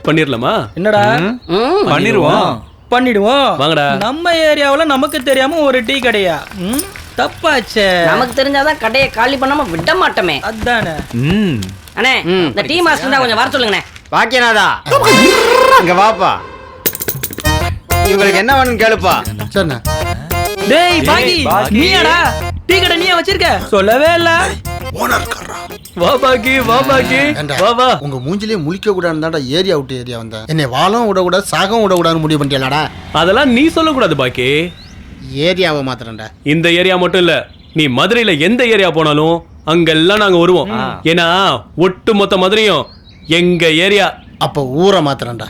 பண்ணிரலாமா? என்னடா பண்ணிடுவோம். வாங்கடா. நம்ம ஏரியாவுல நமக்கு தெரியாம ஒரு டீ கடையா? தப்பாச்சே. நமக்கு தெரிஞ்சாதான் கடையை காலி பண்ணாம விட மாட்டோமே. அதானே. அண்ணே இந்த டீ மாஸ்டர் தான் கொஞ்சம் வர சொல்லுங்கண்ணே. பாக்கியநாதா இங்க வாப்பா. இவங்களுக்கு என்ன வேணும்னு கேளுப்பா. சரிண்ணா. டேய் பாக்கி நீயாடா டீ கடை நீயா வச்சிருக்க? சொல்லவே இல்ல. வா பாக்கி வா பாக்கி வா வா. உங்க மூஞ்சிலேயே முழிக்க கூடாதுன்னு தான்டா ஏரியா விட்டு ஏரியா வந்தேன். என்னை வாழவும் விடக்கூடாது சாகவும் விடக்கூடாதுன்னு முடிவு பண்ணிட்டேன்டா. அதெல்லாம் நீ சொல்லக்கூடாது பாக்கி. ஏரியாவை மாத்திரம்டா. இந்த ஏரியா மட்டும் இல்ல, நீ மதுரையில எந்த ஏரியா போனாலும் அங்கெல்லாம் நாங்க வருவோம். ஏன்னா ஒட்டு மொத்த மதுரையும் எங்க ஏரியா. அப்ப ஊரை மாத்திரம்டா.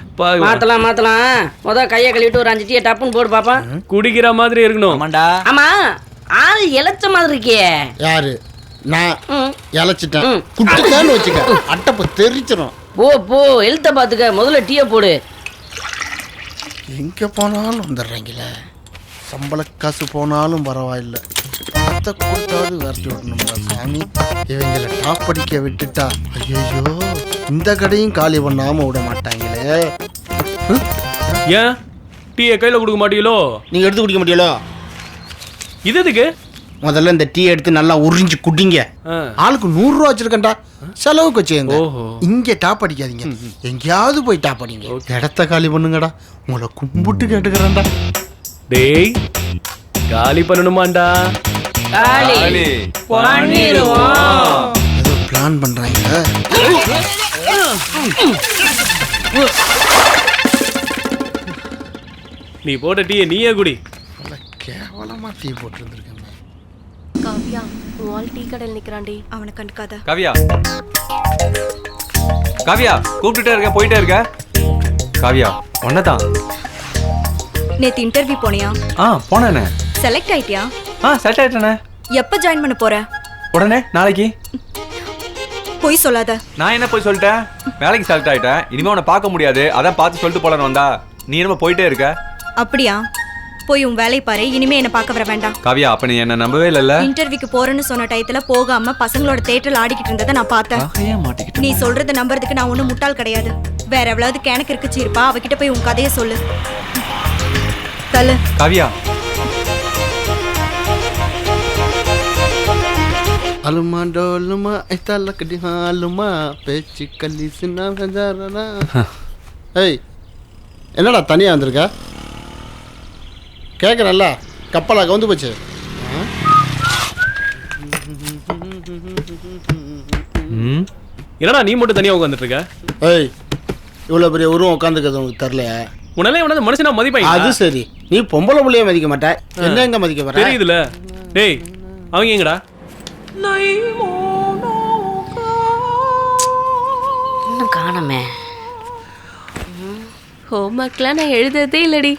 மாத்தலாம். முத கையை கழுவிட்டு ஒரு 5 டீ டப்புன்னு போடு பாப்பா. குடிக்கிற மாதிரி இருக்கணும். ஆமா ஆள் இழைச்ச மாதிரி இருக்கே. யாரு? நான் இழைச்சிட்டேன். குட்டிக்கான்னு வச்சுக்க அட்டப்ப தெரிச்சிடும். போ எழுத்த பாத்துக்க. முதல்ல டீயை போடு. எங்க போனாலும் வந்துடுறீங்களே. சம்பள காசு போனாலும் பரவாயில்லை. பணத்தை கொடுத்தாவது விரட்டி விடணும்டா சாமி. இவங்களை டாப் படிக்க விட்டுட்டா ஐயோ இந்த கடையும் காலி பண்ணாம விட மாட்டாங்களே. ஏன் டீயை கையில கொடுக்க மாட்டீங்களோ? நீங்க எடுத்து குடிக்க முடியலோ? இது எதுக்கு? முதல்ல இந்த டீ எடுத்து நல்லா உறிஞ்சு குடிங்க. ஆளுக்கு 100 ரூபா வச்சிருக்கேன்டா. செலவுக்கு வச்சுங்க. இங்க டாப் அடிக்காதீங்க. எங்கேயாவது போய் டாப் அடிங்க. இடத்த காலி பண்ணுங்கடா. உங்களை கும்பிட்டு கேட்டுக்கிறேன்டா. டேய் காலி பண்ணணுமாண்டா? காலி பண்ணிடுவோம். ஏதோ பிளான் பண்றாங்க. நீ போட்ட டீயை நீயே குடி. கேவலமா டீ போட்டு இருந்திருக்கேன். காவியா வால் டீ கடையில் நிக்கிறான்டி, அவனை கண்டுக்காத. காவியா காவியா கூப்பிட்டுட்டே இருக்க, போயிட்டே இருக்க. காவியா ஒன்னதான். நேத்து இன்டர்வியூ போனியா? போனேண்ணே. செலக்ட் ஆயிட்டியா? செலக்ட் ஆயிட்டேண்ணே. எப்ப ஜாயின் பண்ண போற? உடனே நாளைக்கு. போய் சொல்லாத. நான் என்ன போய் சொல்லிட்டேன்? வேலைக்கு செலக்ட் ஆயிட்டேன். இனிமே உன்னை பார்க்க முடியாது, அதான் பார்த்து சொல்லிட்டு போலன்னு வந்தா. நீ என்ன போயிட்டே இருக்க? அப்படியா? போய் உன் வேலை பாரு. இனிமே என்ன பார்க்க வர வேண்டாம். காவியா அப்ப நீ என்ன நம்பவே இல்ல. இன்டர்வியூக்கு போறேன்னு சொன்ன டயத்துல போகாம பசங்களோட தியேட்டர்ல ஆடிக்கிட்டு இருந்ததை நான் பார்த்தேன். நீ சொல்றத நம்புறதுக்கு நான் ஒண்ணும் முட்டாள் கிடையாது. வேற எவ்வளவு கேனக்கு இருக்குச்சு இருப்பா, அவகிட்ட போய் உன் கதையை சொல்லு. தல காவியா அலுமா டோலுமா ஐத்தால கடி ஹாலுமா பேச்சு கலிசுனா ஹஜாரனா. ஏய் என்னடா தனியா வந்திருக்க? கேட்குறல்ல கப்பலா கவுந்து போச்சு. என்னடா நீ மட்டும் தனியா உட்காந்துட்டு இருக்க? ஏய் இவ்வளோ பெரிய உருவம் உட்காந்துக்கிறது உனக்கு தெரியல. உன்னால உனது மனுஷனா மதிப்பாங்க. அது சரி, நீ பொம்பளை புள்ளைய மதிக்க மாட்ட, என்ன எங்க மதிக்க வர? தெரியுதுல. டேய் அவங்க எங்கடா? இன்னும் காணமே. ஹோம்ஒர்க்லாம் நான் எழுதுறதே இல்லடி.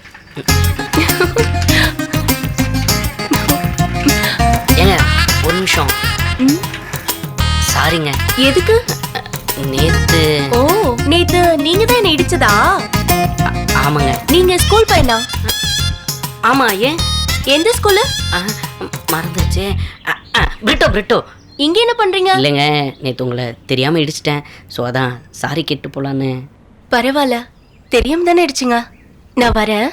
ஏங்க ஒரு நிமிஷம். சாரிங்க. எதுக்கு? நேத்து. ஓ நேத்து நீங்க தான் என்ன இடிச்சதா? ஆமாங்க. நீங்க ஸ்கூல் பையனா? ஆமா. ஏன்? எந்த ஸ்கூலு? மறந்துச்சு. பிரிட்டோ. இங்க என்ன பண்றீங்க? இல்லைங்க நேத்து உங்களை தெரியாம இடிச்சிட்டேன். ஸோ அதான் சாரி கேட்டு போலான்னு. பரவாயில்ல, தெரியாம தானே இடிச்சிங்க. நான் வரேன்.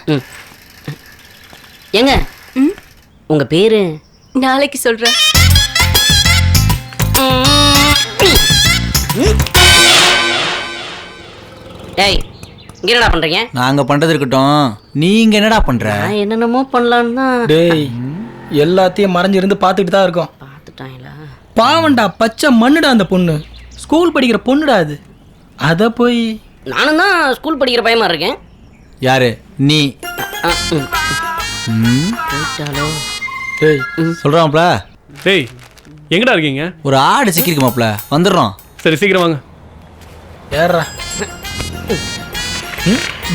ஏங்க உங்க பேரு? நாளைக்கு சொல்றேன். டேய் இங்க என்னடா பண்றீங்க? நாங்க பண்றது இருக்கட்டும், நீங்க என்னடா பண்ற? நான் என்னென்னமோ பண்ணலான்னு தான். டேய் எல்லாத்தையும் மறைஞ்சிருந்து பார்த்துட்டு தான் இருக்கோம். பார்த்துட்டாங்களா? பாவண்டா, பச்சை மண்ணுடா அந்த பொண்ணு. ஸ்கூல் படிக்கிற பொண்ணுடா அது. அத போய் நானும் தான் ஸ்கூல் படிக்கிற பையமா இருக்கேன். யாரு நீ? போயிட்டாலோ? டேய் சொல்றான்ப்ல. டேய் எங்கடா இருக்கீங்க? ஒரு ஆடு சிக்கிருக்கு மாப்ள, வந்துடுறோம். சரி சீக்கிரம் வாங்க. ஏறா.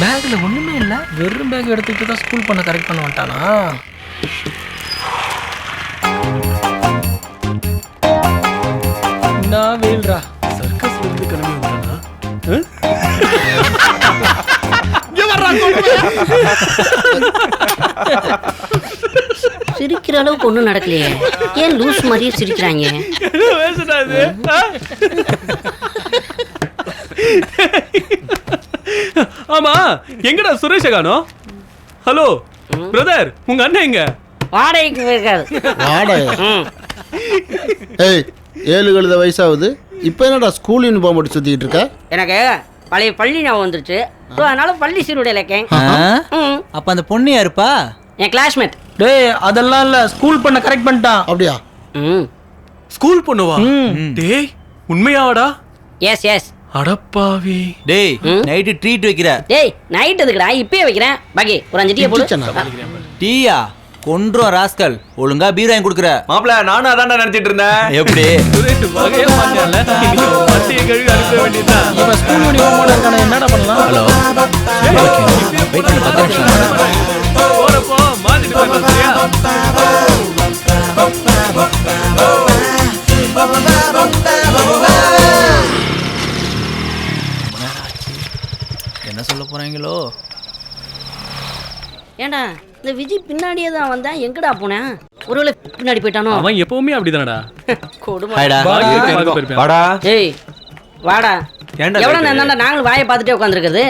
பேக்ல ஒண்ணுமே இல்ல, வெறும் பேக் எடுத்துக்கிட்டு தான் ஸ்கூல் பண்ண கரெக்ட் பண்ண மாட்டானா? நான் வேல்ரா சர்க்கஸ்ல இருந்து கிளம்பி வந்தானா? சிரிக்கிற அளவுக்கு ஒன்றும் நடக்கலையே. ஏன் லூஸ் மாதிரியே சிரிக்கிறாங்க? ஆமா எங்கடா சுரேஷ காணோம்? ஹலோ பிரதர், உங்க அண்ணன் எங்க? வாடகைக்கு போயிருக்காரு. வாடகை? ம். ஏய் 7 கழுத வயசாகுது, இப்போ என்னடா ஸ்கூல் யூனிஃபார்ம் போட்டு சுற்றிக்கிட்டு இருக்க? எனக்கு பழைய பள்ளி ஞாபகம் வந்துருச்சு. ஸோ அதனால பள்ளி சீருடையில் இருக்கேன். அப்ப அந்த பொண்ணு யாருப்பா? என் கிளாஸ்மேட். டேய் அதெல்லாம் இல்ல, ஸ்கூல் பண்ண கரெக்ட் பண்ணிட்டான். அப்படியா? ம். ஸ்கூல் பண்ணுவா? டேய் உண்மையாவாடா? S S. அடப்பாவி. டேய் நைட்டு ட்ரீட் வைக்கிற. டேய் நைட் எதுக்குடா, இப்பயே வைக்கிறேன். பாக்கி ஒரு 5 டீ போடு. கிச்சனா? டீயா? கொன்றும் ராஸ்கல். ஒழுங்கா பீர் வாங்கி கொடுக்குற. மாப்பிள நானும் அதான்டா நினைச்சிட்டு இருந்தேன். எப்படி? சுரேஷ் வகையா மாட்டான்ல. இன்னைக்கு வண்டியை கழுவி அனுப்ப வேண்டியதுதான். இவன் ஸ்கூல் யூனிஃபார்மோட இருக்கானே, என்னடா பண்ணலாம்? ஹலோ வெயிட் பண்ணு 10 நிமிஷம். போறப்போ மாத்திட்டு போயிடலாம், சரியா? என்ன சொல்ல போறாங்களோ? ஏண்டா இந்த விஜய் பின்னாடியே தான் வந்தேன், எங்கடா போனேன்? ஒருவேளை பின்னாடி போயிட்டானோ? அவன் எப்பவுமே அப்படிதானடா. கொடுமை. ஹாய்டா. வாடா. ஏய் வாடா. ஏன்டா எவ்வளோ late? நேரம் நாங்களும் வாயை பார்த்துட்டே உட்காந்துருக்குது.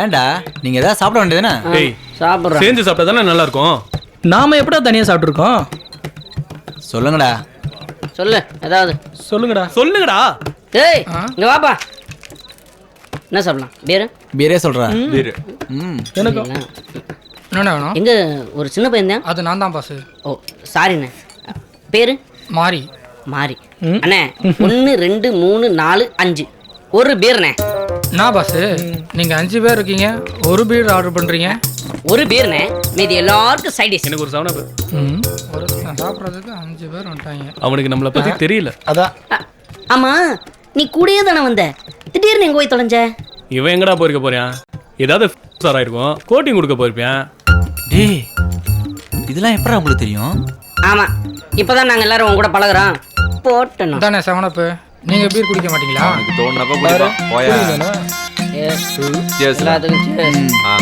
ஏன்டா நீங்க ஏதாவது சாப்பிட வேண்டியதுதானே? ஏய் சாப்பிட்றேன். சேர்ந்து சாப்பிட்டா தானே நல்லா இருக்கும். நாம எப்படா தனியா சாப்பிட்டுருக்கோம்? சொல்லுங்கடா. சொல்லு ஏதாவது. சொல்லுங்கடா. சொல்லுங்கடா. ஏய் இங்க வாப்பா. என்ன சாப்பிடலாம்? பேரு பீரே சொல்றா. வீரு. ம். எனக்கும் என்னண்ணா வேணும்? எங்க ஒரு சின்ன பையன் தான். அது நான் தான் பாஸ். ஓ சாரிண்ணே. பேரு மாறி. மாறி. அண்ணே 1 2 3 4 5 ஒரு பீர்ண்ணே. நான் பாஸ், நீங்கள் 5 பேர் இருக்கீங்க, ஒரு பீர் ஆர்டர் பண்ணுறீங்க. ஒரு பீர்ண்ணே, மீதி எல்லாருக்கும் சைட் டிஷ். எனக்கு ஒரு சவனா பேர். ஒரு சாப்பிட்றதுக்கு 5 பேர் வந்துட்டாங்க. அவனுக்கு நம்மளை பத்தி தெரியல. அதான். ஆமா நீ கூடயே தானே வந்த, திடீர்னு எங்க போய் தொலைஞ்ச? இவன் எங்கடா போயிருக்க போறான்? ஏதாவது சாரா இருக்கும், கோட்டிங் கொடுக்க போயிருப்பேன். டேய் இதெல்லாம் எப்படா உங்களுக்கு தெரியும்? ஆமா இப்பதான் நாங்க எல்லாரும் உங்க கூட பழகுறோம். போட்டணும். தானே 7 நீங்கள் பீர் குடிக்க மாட்டீங்களா? எனக்கு தோணுனப்ப குடிப்பா. போயா. Cheers. எல்லாத்துக்கும் cheers. ஆ.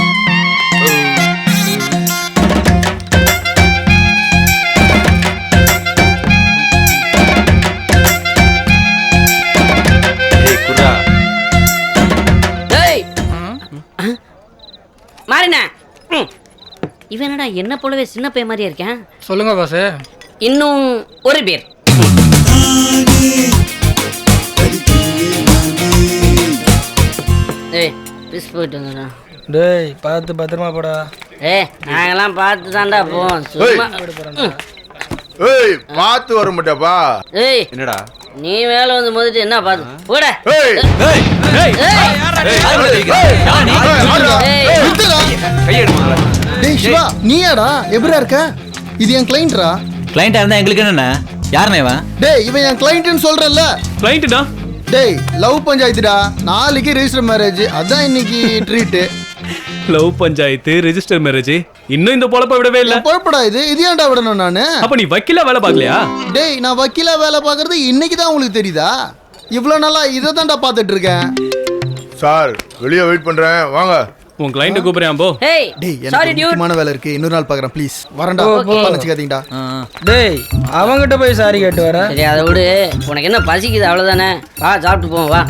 ஏய் குர்ரா. டேய் மாறினே. இவன் என்னடா என்ன போலவே சின்ன பையன் மாதிரியே இருக்கேன். சொல்லுங்க பாஸ். இன்னும் ஒரு பீர். ஏய் பிஸ் போயிட்டு வந்துடா. டேய் பார்த்து பத்திரமா போடா. ஏய் நாங்கெல்லாம் பார்த்து தான்டா போவோம். சும்மா ஏய் பார்த்து வர மாட்டேப்பா. ஏய் என்னடா? நீ மேல வந்து மோதிட்டு என்ன பார்த்து போட. ஏய் ஏய் ஏய் கையெடு முதல்ல. டேய் சிவா, நீயாடா? எப்படிடா இருக்க? இது என் கிளைண்ட்ரா. கிளைண்டா இருந்தா எங்களுக்கு என்னண்ணா? யாருண்ணே இவன்? டேய் இவன் என் கிளைண்ட்னு சொல்றல்ல. கிளைண்ட்டுடா. டேய் லவ் பஞ்சாயத்துடா, நாளைக்கு ரெஜிஸ்டர் மேரேஜ், அதான் இன்னைக்கு treat. Love panchayat, register marriage, இன்னும் இந்த பொழப்ப விடவே இல்ல. பொழப்படா இது, இது ஏன்டா விடணும் நானு? அப்ப நீ வக்கீலா வேலை பார்க்கலையா? டேய் நான் வக்கீலா வேலை பார்க்கறது இன்னைக்கு தான் உங்களுக்கு தெரியுதா? இவ்வளோ நாளா இதை தான்டா பார்த்துட்டு இருக்கேன். சார் வெளியே வெயிட் பண்றேன், வாங்க. உன் கிளைண்ட்டை கூப்பிடுறேன் போ. ஏய் டேய் சாரி எனக்கு டியூட். முக்கியமான வேலை இருக்கு, இன்னொரு நாள் பார்க்கறேன் ப்ளீஸ். வரேன்டா, நினைச்சுக்காதீங்கடா. டேய் அவங்கிட்ட போய் சாரி கேட்டு வர. சரி அதை விடு, உனக்கு என்ன பசிக்குது அவ்வளோதானே. வா சாப்பிட்டு போவோம் வா.